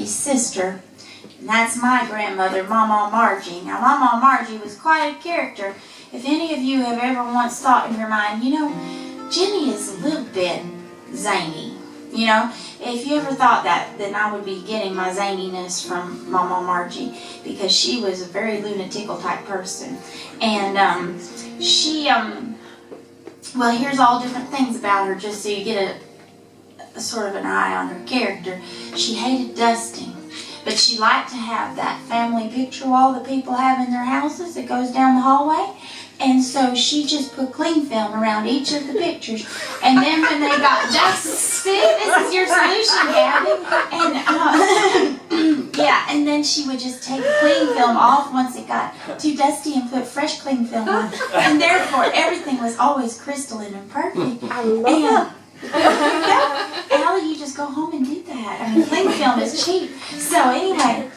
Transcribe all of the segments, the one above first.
Effie's sister. And that's my grandmother, Mawmaw Margie. Now, Mawmaw Margie was quite a character. If any of you have ever once thought in your mind, you know, Jeni is a little bit zany. You know, if you ever thought that, then I would be getting my zaniness from Mawmaw Margie, because she was a very lunatical type person. And well, here's all different things about her, just so you get a sort of an eye on her character. She hated dusting, but she liked to have that family picture wall that people have in their houses that goes down the hallway. And so she just put cling film around each of the pictures. And then when they got dust, see, this is your solution, Gabby. And yeah, and then she would just take the cling film off once it got too dusty and put fresh cling film on. And therefore, everything was always crystalline and perfect. I love that. Allie, you just go home and do that. I mean, cling film is cheap. So anyway,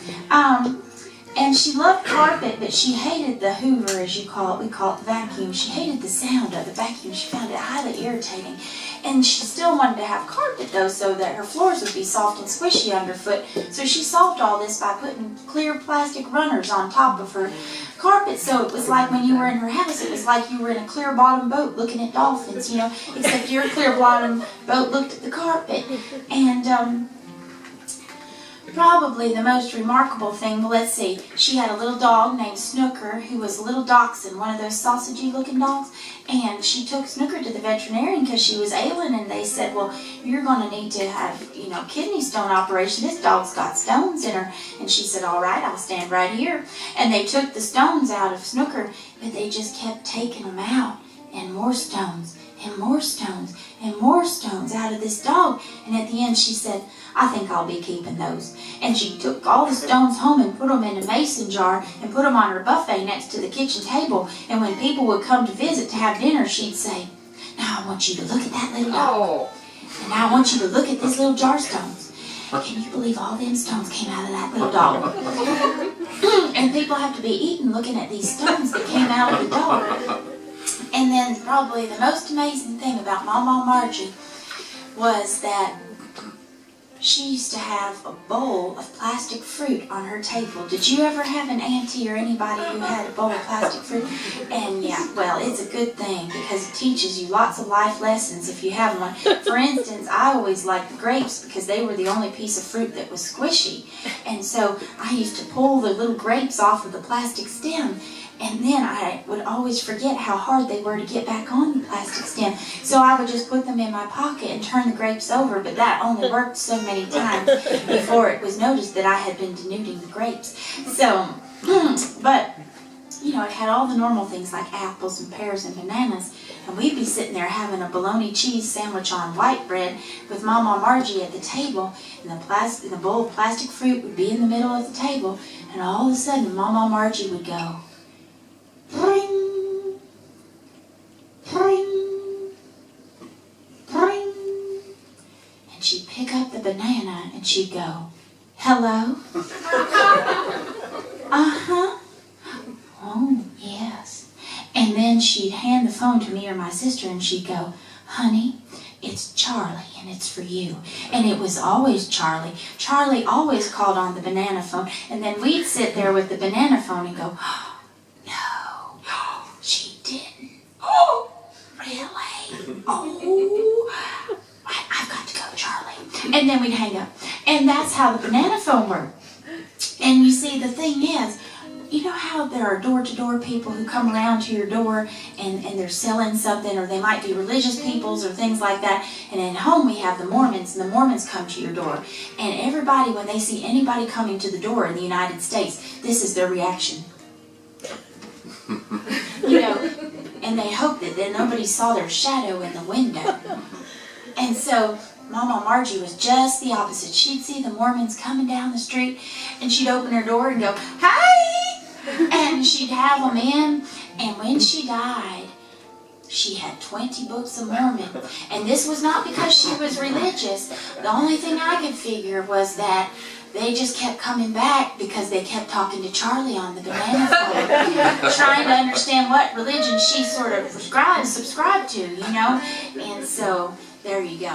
and she loved carpet, but she hated the hoover, as you call it. We call it the vacuum. She hated the sound of the vacuum. She found it highly irritating. And she still wanted to have carpet, though, so that her floors would be soft and squishy underfoot. So she solved all this by putting clear plastic runners on top of her carpet. So it was like when you were in her house, it was like you were in a clear bottom boat looking at dolphins, you know, except your clear bottom boat looked at the carpet. And probably the most remarkable thing, well, let's see, she had a little dog named Snooker, who was a little dachshund, one of those sausagey looking dogs, and she took Snooker to the veterinarian because she was ailing, and they said, well, you're going to need to have, you know, kidney stone operation. This dog's got stones in her. And she said, all right, I'll stand right here. And they took the stones out of Snooker, but they just kept taking them out, and more stones, and more stones, and more stones out of this dog. And at the end she said, I think I'll be keeping those. And she took all the stones home and put them in a mason jar and put them on her buffet next to the kitchen table. And when people would come to visit to have dinner, she'd say, now I want you to look at that little dog. And now I want you to look at this little jar of stones. Can you believe all them stones came out of that little dog? And people have to be eating looking at these stones that came out of the dog. And then probably the most amazing thing about Mawmaw Margie was that she used to have a bowl of plastic fruit on her table. Did you ever have an auntie or anybody who had a bowl of plastic fruit? And yeah, well, it's a good thing because it teaches you lots of life lessons if you have one. For instance, I always liked the grapes because they were the only piece of fruit that was squishy. And so I used to pull the little grapes off of the plastic stem. And then I would always forget how hard they were to get back on the plastic stem. So I would just put them in my pocket and turn the grapes over, but that only worked so many times before it was noticed that I had been denuding the grapes. So, but, you know, it had all the normal things like apples and pears and bananas. And we'd be sitting there having a bologna cheese sandwich on white bread with Mawmaw Margie at the table, and the bowl of plastic fruit would be in the middle of the table, and all of a sudden Mawmaw Margie would go, pring, pring, pring. And she'd pick up the banana and she'd go, hello? Uh-huh. Oh, yes. And then she'd hand the phone to me or my sister and she'd go, honey, it's Charlie and it's for you. And it was always Charlie. Charlie always called on the banana phone, and then we'd sit there with the banana phone and go, she didn't. Oh, really? Oh, I've got to go, Charlie. And then we'd hang up. And that's how the banana phone worked. And you see, the thing is, you know how there are door-to-door people who come around to your door and they're selling something, or they might be religious peoples or things like that. And at home we have the Mormons, and the Mormons come to your door. And everybody, when they see anybody coming to the door in the United States, this is their reaction. You know, and they hope that then nobody saw their shadow in the window. And so Mawmaw Margie was just the opposite. She'd see the Mormons coming down the street, and she'd open her door and go, "Hi!" And she'd have them in. And when she died, she had 20 books of Mormon. And this was not because she was religious. The only thing I could figure was that they just kept coming back because they kept talking to Charlie on the banana phone, trying to understand what religion she sort of subscribed to, you know. And so There you go.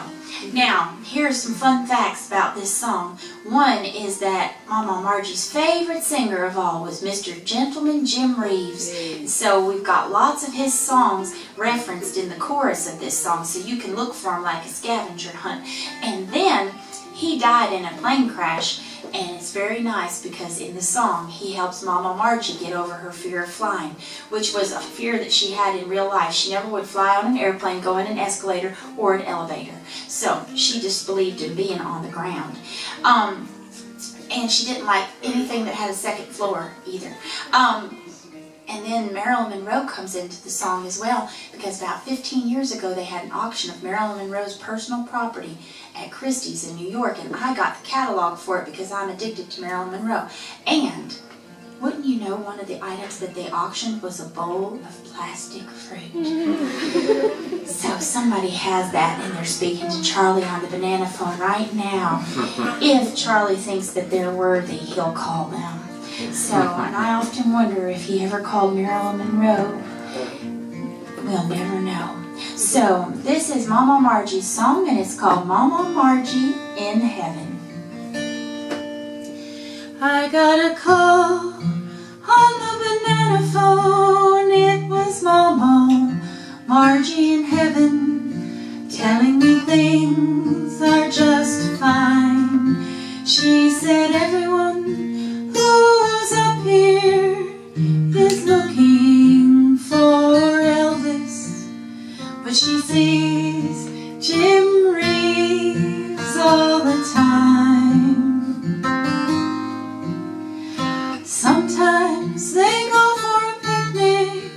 Now, here are some fun facts about this song. One is that Mawmaw Margie's favorite singer of all was Mr. Gentleman Jim Reeves. So we've got lots of his songs referenced in the chorus of this song, so you can look for him like a scavenger hunt. And then he died in a plane crash, and it's very nice because in the song he helps Mawmaw Margie get over her fear of flying, which was a fear that she had in real life. She never would fly on an airplane, go in an escalator, or an elevator. So she just believed in being on the ground. And she didn't like anything that had a second floor either. And then Marilyn Monroe comes into the song as well, because about 15 years ago they had an auction of Marilyn Monroe's personal property at Christie's in New York, and I got the catalog for it because I'm addicted to Marilyn Monroe. And wouldn't you know, one of the items that they auctioned was a bowl of plastic fruit. So somebody has that, and they're speaking to Charlie on the banana phone right now. If Charlie thinks that they're worthy, he'll call them. So, and I often wonder if he ever called Marilyn Monroe. We'll never know. So, this is Mawmaw Margie's song, and it's called Mawmaw Margie in Heaven. I got a call on the banana phone. It was Mawmaw Margie in heaven, telling me things are just fine. She said everyone who's up here is looking for Elvis, but she sees Jim Reeves all the time. Sometimes they go for a picnic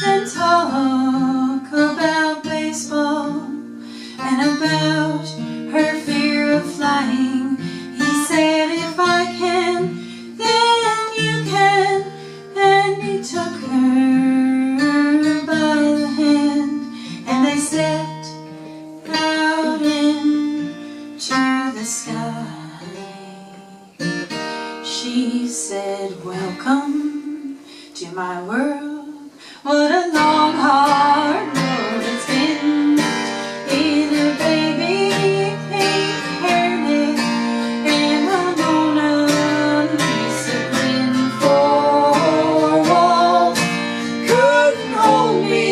and talk about baseball and about her fear of flying. He said, if I can, then you can. And he took her by the hand, and they stepped out into the sky. She said, welcome to my world. What a long, hard road it's been. In a baby pink hairnet and a Mona Lisa grin. Four walls couldn't hold me.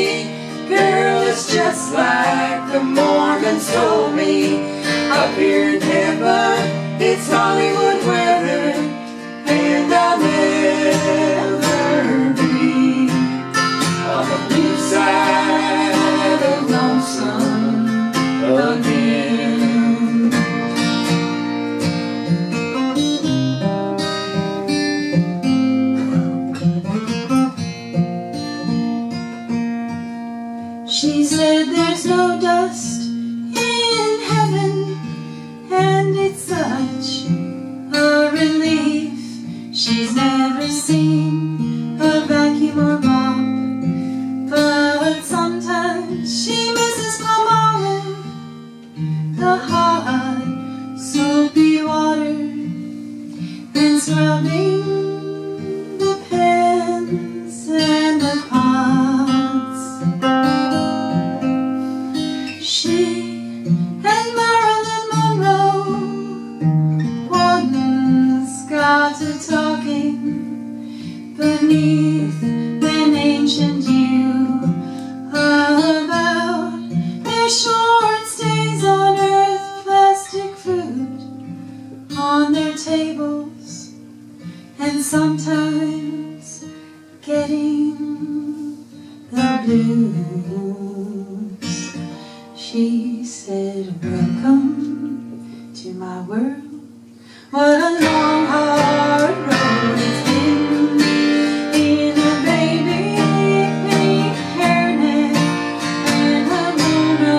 Girl, it's just like the Mormons told me. Up here in heaven, it's Hollywood weather, and I'll never be on the blue side of lonesome again. She said there's no dust in heaven, and it's such a relief. She's never seen a vacuum or mop, but sometimes she misses Palmolive, the hot, soapy water, then scrubbing the pans and the pots. She and Marilyn Monroe once got to talking beneath an ancient yew about their short stays on Earth, plastic fruit on their tables, and sometimes getting the blues. She said, welcome to my world. What a long, hard road it's been. In a baby pink hairnet and a Mona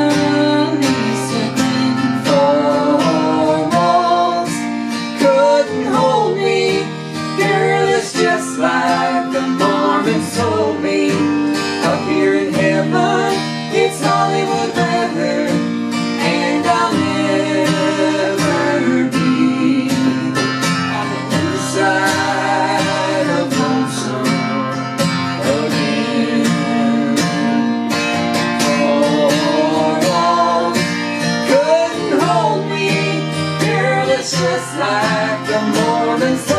Lisa grin. Four walls couldn't hold me. Girl, it's just like the Mormons told me. Up here in heaven, it's Hollywood weather, and I'll never be back, you're more than